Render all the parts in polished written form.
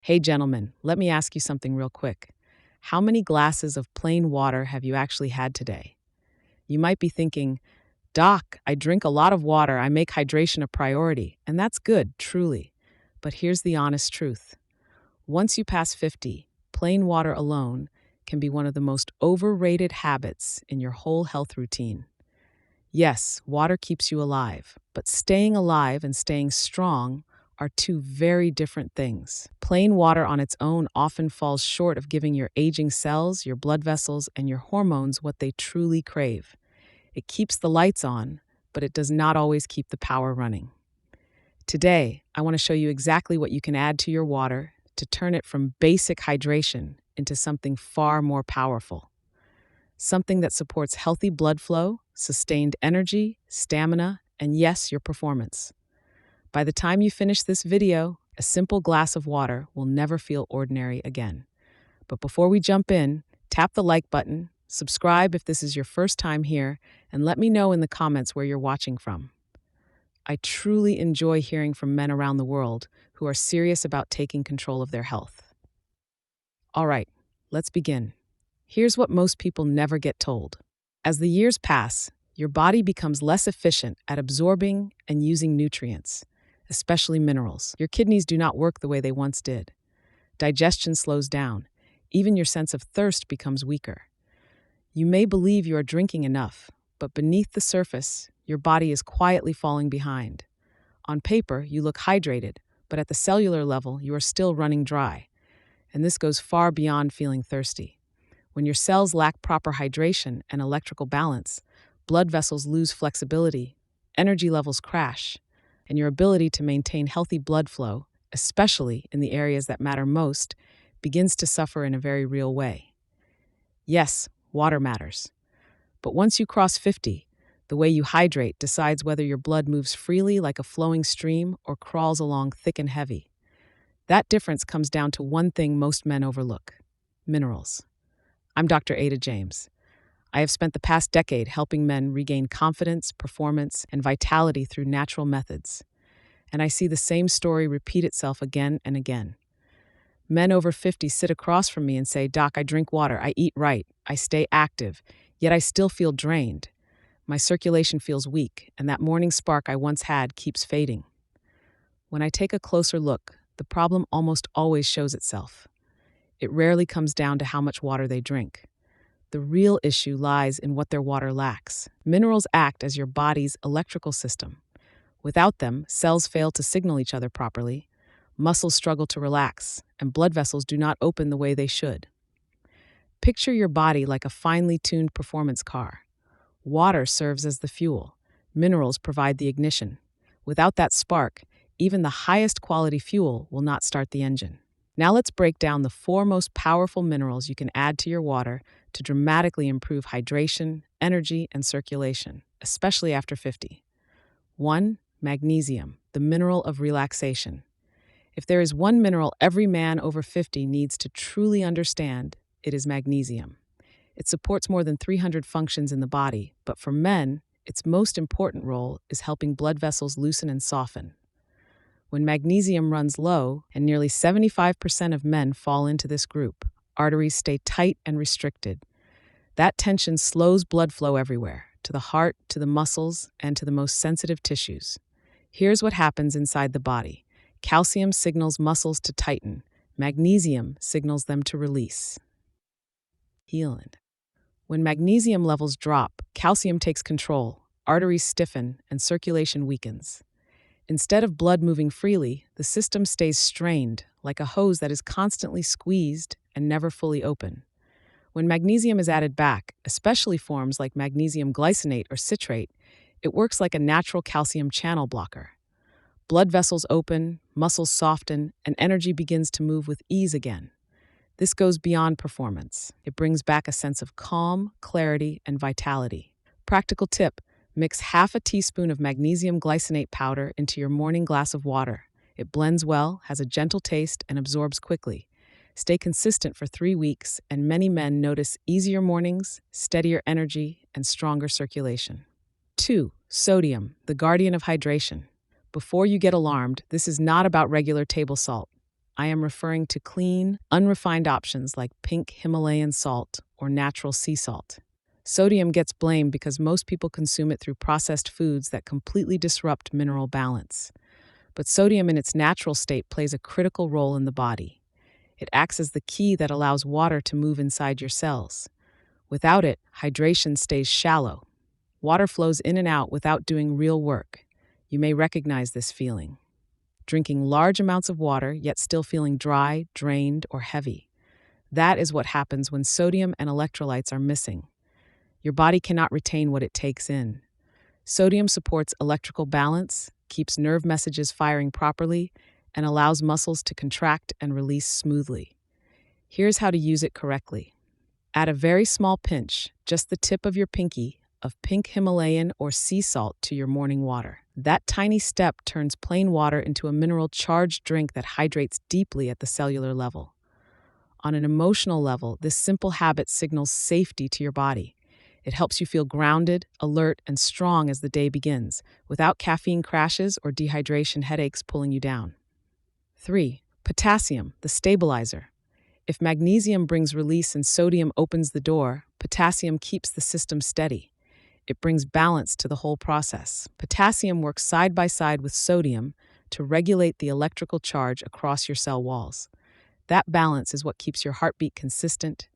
Hey, gentlemen, let me ask you something real quick. How many glasses of plain water have you actually had today? You might be thinking, Doc, I drink a lot of water, I make hydration a priority, and that's good, truly. But here's the honest truth. Once you pass 50, plain water alone can be one of the most overrated habits in your whole health routine. Yes, water keeps you alive, but staying alive and staying strong are two very different things. Plain water on its own often falls short of giving your aging cells, your blood vessels, and your hormones what they truly crave. It keeps the lights on, but it does not always keep the power running. Today, I want to show you exactly what you can add to your water to turn it from basic hydration into something far more powerful. Something that supports healthy blood flow, sustained energy, stamina, and yes, your performance. By the time you finish this video, a simple glass of water will never feel ordinary again. But before we jump in, tap the like button, subscribe if this is your first time here, and let me know in the comments where you're watching from. I truly enjoy hearing from men around the world who are serious about taking control of their health. All right, let's begin. Here's what most people never get told. As the years pass, your body becomes less efficient at absorbing and using nutrients, especially minerals. Your kidneys do not work the way they once did. Digestion slows down. Even your sense of thirst becomes weaker. You may believe you are drinking enough, but beneath the surface, your body is quietly falling behind. On paper, you look hydrated, but at the cellular level, you are still running dry. And this goes far beyond feeling thirsty. When your cells lack proper hydration and electrical balance, blood vessels lose flexibility, energy levels crash, and your ability to maintain healthy blood flow, especially in the areas that matter most, begins to suffer in a very real way. Yes, water matters. But once you cross 50, the way you hydrate decides whether your blood moves freely like a flowing stream or crawls along thick and heavy. That difference comes down to one thing most men overlook: minerals. I'm Dr. Ada James. I have spent the past decade helping men regain confidence, performance, and vitality through natural methods. And I see the same story repeat itself again and again. Men over 50 sit across from me and say, Doc, I drink water, I eat right, I stay active, yet I still feel drained. My circulation feels weak, and that morning spark I once had keeps fading. When I take a closer look, the problem almost always shows itself. It rarely comes down to how much water they drink. The real issue lies in what their water lacks. Minerals act as your body's electrical system. Without them, cells fail to signal each other properly, muscles struggle to relax, and blood vessels do not open the way they should. Picture your body like a finely tuned performance car. Water serves as the fuel. Minerals provide the ignition. Without that spark, even the highest quality fuel will not start the engine. Now let's break down the 4 most powerful minerals you can add to your water to dramatically improve hydration, energy, and circulation, especially after 50. 1. Magnesium, the mineral of relaxation. If there is one mineral every man over 50 needs to truly understand, it is magnesium. It supports more than 300 functions in the body, but for men, its most important role is helping blood vessels loosen and soften. When magnesium runs low, and nearly 75% of men fall into this group, arteries stay tight and restricted. That tension slows blood flow everywhere, to the heart, to the muscles, and to the most sensitive tissues. Here's what happens inside the body. Calcium signals muscles to tighten. Magnesium signals them to release. Healing. When magnesium levels drop, calcium takes control, arteries stiffen, and circulation weakens. Instead of blood moving freely, the system stays strained, like a hose that is constantly squeezed and never fully open. When magnesium is added back, especially forms like magnesium glycinate or citrate, it works like a natural calcium channel blocker. Blood vessels open, muscles soften, and energy begins to move with ease again. This goes beyond performance. It brings back a sense of calm, clarity, and vitality. Practical tip: mix half a teaspoon of magnesium glycinate powder into your morning glass of water. It blends well, has a gentle taste, and absorbs quickly. Stay consistent for 3 weeks, and many men notice easier mornings, steadier energy, and stronger circulation. 2. Sodium, the guardian of hydration. Before you get alarmed, this is not about regular table salt. I am referring to clean, unrefined options like pink Himalayan salt or natural sea salt. Sodium gets blamed because most people consume it through processed foods that completely disrupt mineral balance. But sodium in its natural state plays a critical role in the body. It acts as the key that allows water to move inside your cells. Without it, hydration stays shallow. Water flows in and out without doing real work. You may recognize this feeling. Drinking large amounts of water, yet still feeling dry, drained, or heavy. That is what happens when sodium and electrolytes are missing. Your body cannot retain what it takes in. Sodium supports electrical balance, keeps nerve messages firing properly, and allows muscles to contract and release smoothly. Here's how to use it correctly. Add a very small pinch, just the tip of your pinky, of pink Himalayan or sea salt to your morning water. That tiny step turns plain water into a mineral-charged drink that hydrates deeply at the cellular level. On an emotional level, this simple habit signals safety to your body. It helps you feel grounded, alert, and strong as the day begins, without caffeine crashes or dehydration headaches pulling you down. 3. Potassium, the stabilizer. If magnesium brings release and sodium opens the door, potassium keeps the system steady. It brings balance to the whole process. Potassium works side by side with sodium to regulate the electrical charge across your cell walls. That balance is what keeps your heartbeat consistent,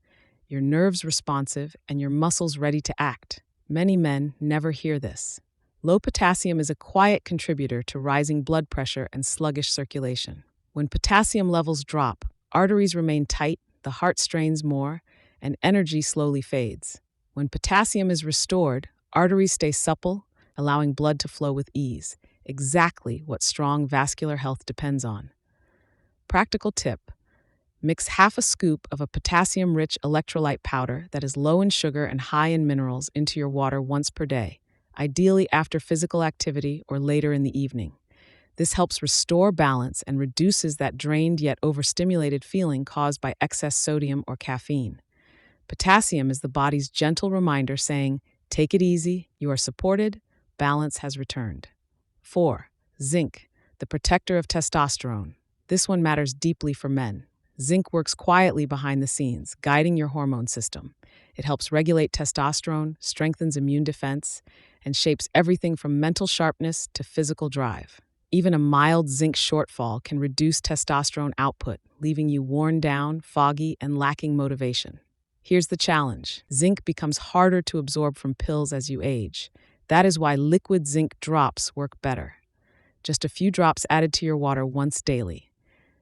your nerves responsive, and your muscles ready to act. Many men never hear this. Low potassium is a quiet contributor to rising blood pressure and sluggish circulation. When potassium levels drop, arteries remain tight, the heart strains more, and energy slowly fades. When potassium is restored, arteries stay supple, allowing blood to flow with ease, exactly what strong vascular health depends on. Practical tip: mix half a scoop of a potassium-rich electrolyte powder that is low in sugar and high in minerals into your water once per day, ideally after physical activity or later in the evening. This helps restore balance and reduces that drained yet overstimulated feeling caused by excess sodium or caffeine. Potassium is the body's gentle reminder saying, "Take it easy, you are supported, balance has returned." 4. Zinc, the protector of testosterone. This one matters deeply for men. Zinc works quietly behind the scenes, guiding your hormone system. It helps regulate testosterone, strengthens immune defense, and shapes everything from mental sharpness to physical drive. Even a mild zinc shortfall can reduce testosterone output, leaving you worn down, foggy, and lacking motivation. Here's the challenge. Zinc becomes harder to absorb from pills as you age. That is why liquid zinc drops work better. Just a few drops added to your water once daily.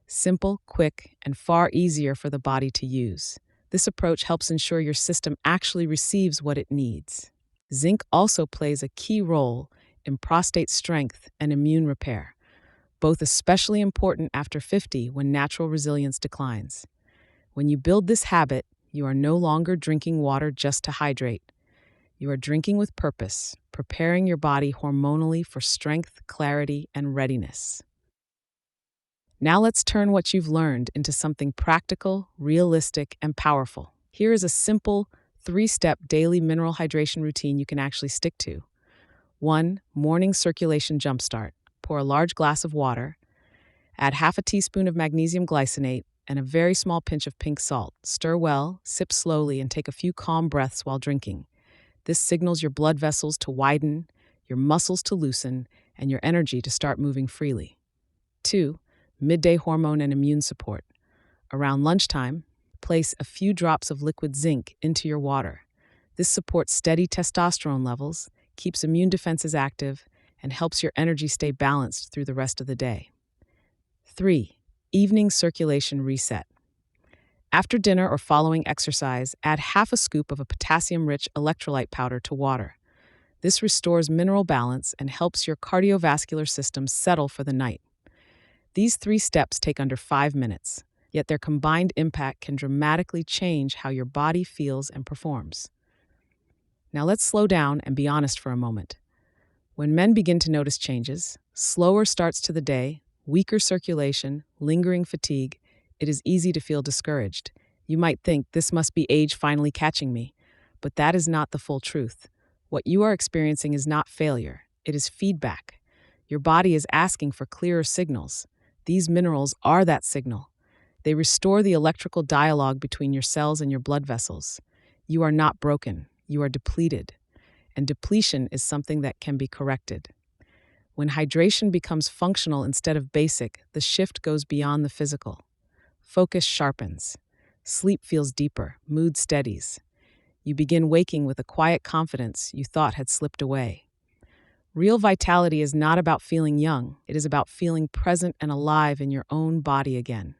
Simple, quick, and far easier for the body to use. This approach helps ensure your system actually receives what it needs. Zinc also plays a key role in prostate strength and immune repair, both especially important after 50 when natural resilience declines. When you build this habit, you are no longer drinking water just to hydrate. You are drinking with purpose, preparing your body hormonally for strength, clarity, and readiness. Now let's turn what you've learned into something practical, realistic, and powerful. Here is a simple 3-step daily mineral hydration routine you can actually stick to. 1. Morning circulation jumpstart. Pour a large glass of water. Add half a teaspoon of magnesium glycinate and a very small pinch of pink salt. Stir well, sip slowly, and take a few calm breaths while drinking. This signals your blood vessels to widen, your muscles to loosen, and your energy to start moving freely. 2. Midday hormone and immune support. Around lunchtime, place a few drops of liquid zinc into your water. This supports steady testosterone levels, keeps immune defenses active, and helps your energy stay balanced through the rest of the day. 3. Evening circulation reset. After dinner or following exercise, add half a scoop of a potassium-rich electrolyte powder to water. This restores mineral balance and helps your cardiovascular system settle for the night. These 3 steps take under 5 minutes, yet their combined impact can dramatically change how your body feels and performs. Now let's slow down and be honest for a moment. When men begin to notice changes, slower starts to the day, weaker circulation, lingering fatigue, it is easy to feel discouraged. You might think, this must be age finally catching me, but that is not the full truth. What you are experiencing is not failure, it is feedback. Your body is asking for clearer signals. These minerals are that signal. They restore the electrical dialogue between your cells and your blood vessels. You are not broken, you are depleted, and depletion is something that can be corrected. When hydration becomes functional instead of basic, the shift goes beyond the physical. Focus sharpens. Sleep feels deeper, mood steadies. You begin waking with a quiet confidence you thought had slipped away. Real vitality is not about feeling young, it is about feeling present and alive in your own body again.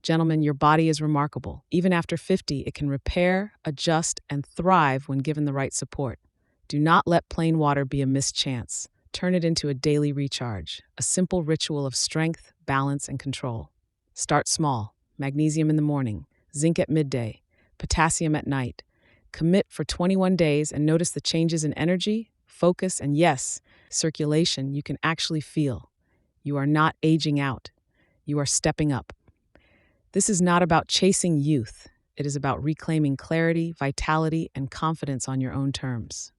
Gentlemen, your body is remarkable. Even after 50, it can repair, adjust, and thrive when given the right support. Do not let plain water be a missed chance. Turn it into a daily recharge, a simple ritual of strength, balance, and control. Start small. Magnesium in the morning, zinc at midday, potassium at night. Commit for 21 days and notice the changes in energy, focus, and yes, circulation you can actually feel. You are not aging out. You are stepping up. This is not about chasing youth. It is about reclaiming clarity, vitality, and confidence on your own terms.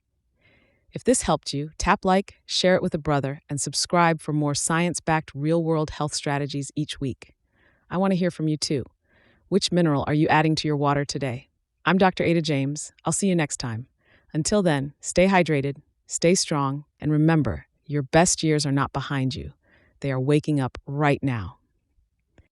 If this helped you, tap like, share it with a brother, and subscribe for more science-backed real-world health strategies each week. I want to hear from you too. Which mineral are you adding to your water today? I'm Dr. Ada James. I'll see you next time. Until then, stay hydrated, stay strong, and remember, your best years are not behind you. They are waking up right now.